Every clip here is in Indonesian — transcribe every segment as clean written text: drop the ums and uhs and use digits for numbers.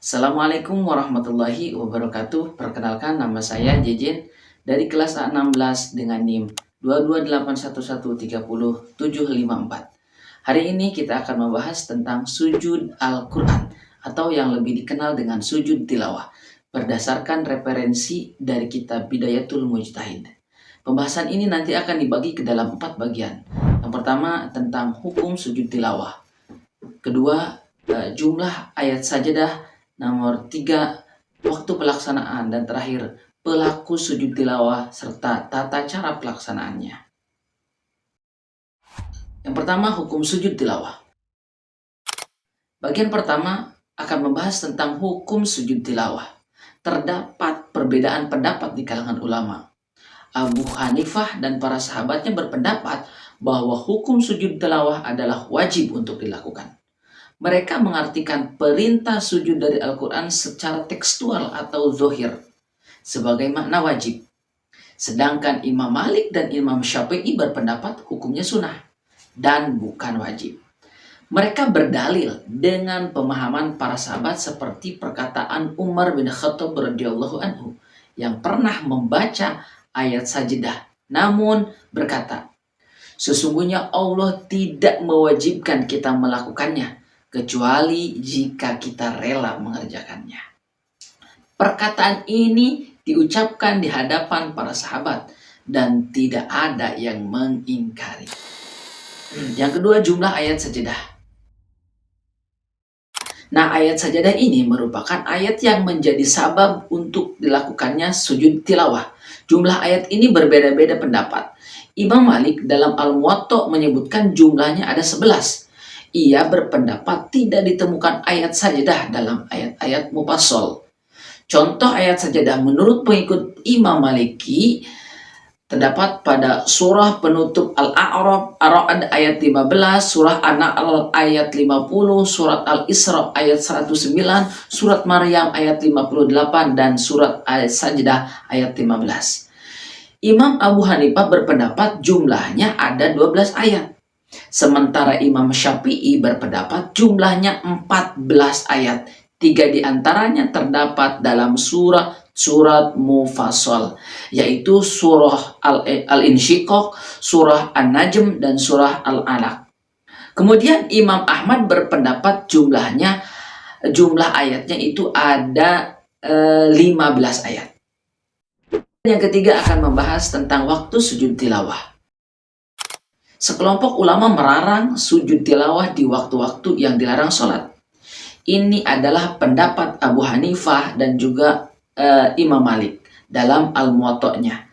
Assalamualaikum warahmatullahi wabarakatuh. Perkenalkan, nama saya Jejen dari kelas A16 dengan NIM 22811300754. Hari ini kita akan membahas tentang sujud Al-Quran atau yang lebih dikenal dengan sujud tilawah berdasarkan referensi dari kitab Bidayatul Mujtahid. Pembahasan ini nanti akan dibagi ke dalam 4 bagian. Yang pertama tentang hukum sujud tilawah. Kedua, jumlah ayat sajadah. Nomor 3, waktu pelaksanaan. Dan terakhir, pelaku sujud tilawah serta tata cara pelaksanaannya. Yang pertama, hukum sujud tilawah. Bagian pertama akan membahas tentang hukum sujud tilawah. Terdapat perbedaan pendapat di kalangan ulama. Abu Hanifah dan para sahabatnya berpendapat bahwa hukum sujud tilawah adalah wajib untuk dilakukan. Mereka mengartikan perintah sujud dari Al-Quran secara tekstual atau zohir sebagai makna wajib. Sedangkan Imam Malik dan Imam Syafi'i berpendapat hukumnya sunnah dan bukan wajib. Mereka berdalil dengan pemahaman para sahabat seperti perkataan Umar bin Khattab radhiyallahu anhu yang pernah membaca ayat sajdah namun berkata, "Sesungguhnya Allah tidak mewajibkan kita melakukannya kecuali jika kita rela mengerjakannya." Perkataan ini diucapkan di hadapan para sahabat dan tidak ada yang mengingkari. Yang kedua, jumlah ayat sajadah. Nah, ayat sajadah ini merupakan ayat yang menjadi sabab untuk dilakukannya sujud tilawah. Jumlah ayat ini berbeda-beda pendapat. Imam Malik dalam Al-Muwatta menyebutkan jumlahnya ada 11. Ia berpendapat tidak ditemukan ayat sajadah dalam ayat-ayat mufassal. Contoh ayat sajadah menurut pengikut Imam Maliki terdapat pada surah penutup Al-A'raf ayat 15, surah An-Nahl ayat 50, surat Al-Isra ayat 109, surat Maryam ayat 58, dan surat Al-Sajdah ayat 15. Imam Abu Hanifah berpendapat jumlahnya ada 12 ayat. Sementara Imam Syafi'i berpendapat jumlahnya 14 ayat. 3 diantaranya terdapat dalam surat mufassal, yaitu surah Al-Insyiqaq, surah An-Najm, dan surah Al-Alaq. Kemudian Imam Ahmad berpendapat jumlah ayatnya itu ada 15 ayat. Yang ketiga akan membahas tentang waktu sujud tilawah. Sekelompok ulama melarang sujud tilawah di waktu-waktu yang dilarang sholat. Ini adalah pendapat Abu Hanifah dan juga Imam Malik dalam Al-Muwatta'nya.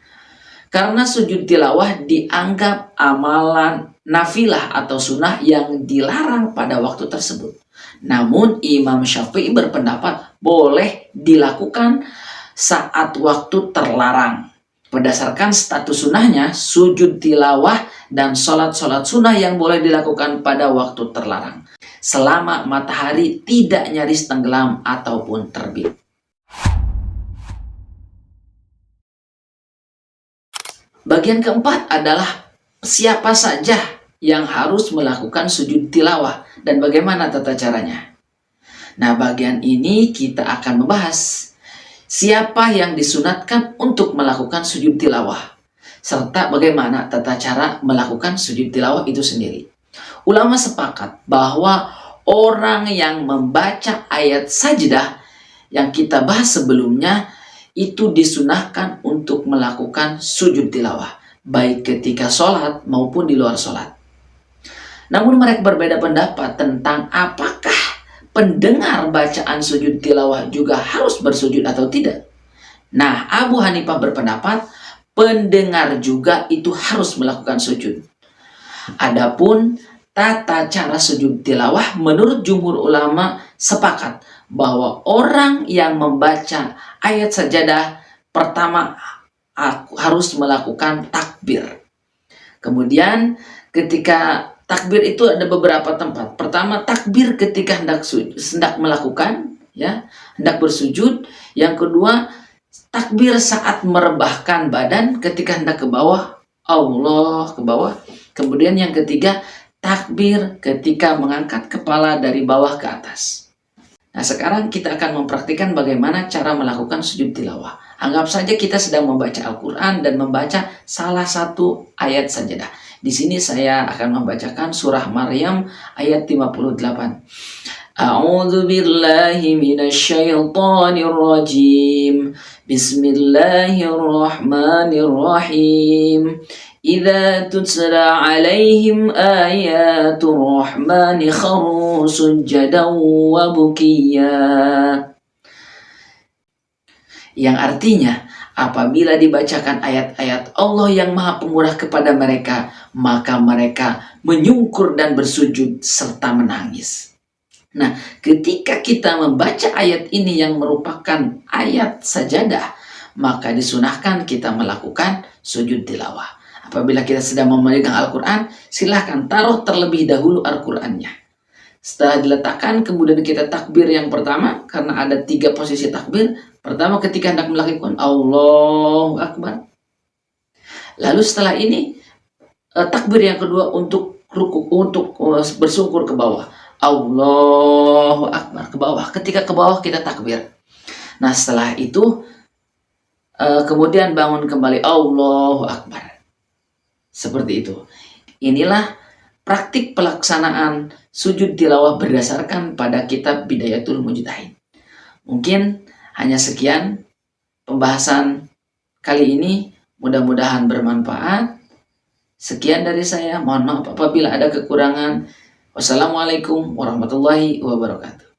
Karena sujud tilawah dianggap amalan nafilah atau sunnah yang dilarang pada waktu tersebut. Namun Imam Syafi'i berpendapat boleh dilakukan saat waktu terlarang. Berdasarkan status sunnahnya, sujud tilawah dan sholat-sholat sunnah yang boleh dilakukan pada waktu terlarang selama matahari tidak nyaris tenggelam ataupun terbit. Bagian keempat adalah siapa saja yang harus melakukan sujud tilawah dan bagaimana tata caranya. Nah, bagian ini kita akan membahas siapa yang disunatkan untuk melakukan sujud tilawah serta bagaimana tata cara melakukan sujud tilawah itu sendiri. Ulama sepakat bahwa orang yang membaca ayat sajdah yang kita bahas sebelumnya itu disunahkan untuk melakukan sujud tilawah, baik ketika sholat maupun di luar sholat. Namun mereka berbeda pendapat tentang apakah pendengar bacaan sujud tilawah juga harus bersujud atau tidak. Nah, Abu Hanifah berpendapat pendengar juga itu harus melakukan sujud. Adapun tata cara sujud tilawah menurut jumhur ulama sepakat bahwa orang yang membaca ayat sajadah pertama harus melakukan takbir. Kemudian ketika takbir itu ada beberapa tempat. Pertama, takbir ketika hendak melakukan, hendak bersujud. Yang kedua, takbir saat merebahkan badan ketika hendak ke bawah, Allah ke bawah. Kemudian yang ketiga, takbir ketika mengangkat kepala dari bawah ke atas. Nah, sekarang kita akan mempraktikkan bagaimana cara melakukan sujud tilawah. Anggap saja kita sedang membaca Al-Quran dan membaca salah satu ayat sajadah. Di sini saya akan membacakan surah Maryam ayat 58. A'udzu billahi minasyaitonir rajim. Bismillahirrahmanirrahim. Idza tutla 'alaihim ayatur rahmani kharru sujadan wa bukiya. Yang artinya, apabila dibacakan ayat-ayat Allah yang Maha Pemurah kepada mereka, maka mereka menyungkur dan bersujud serta menangis. Nah, ketika kita membaca ayat ini yang merupakan ayat sajadah, maka disunahkan kita melakukan sujud tilawah. Apabila kita sedang memegang Al-Quran, silahkan taruh terlebih dahulu Al-Qurannya. Setelah diletakkan, kemudian kita takbir yang pertama, karena ada 3 posisi takbir. Pertama, ketika hendak melakukan Allahu Akbar. Lalu setelah ini, takbir yang kedua untuk ruku, untuk bersungkur ke bawah. Allahu Akbar, ke bawah. Ketika ke bawah kita takbir. Nah, setelah itu kemudian bangun kembali, Allahu Akbar. Seperti itu. Inilah praktik pelaksanaan sujud tilawah berdasarkan pada kitab Bidayatul Mujtahid. Mungkin hanya sekian pembahasan kali ini. Mudah-mudahan bermanfaat. Sekian dari saya. Mohon maaf apabila ada kekurangan. Wassalamualaikum warahmatullahi wabarakatuh.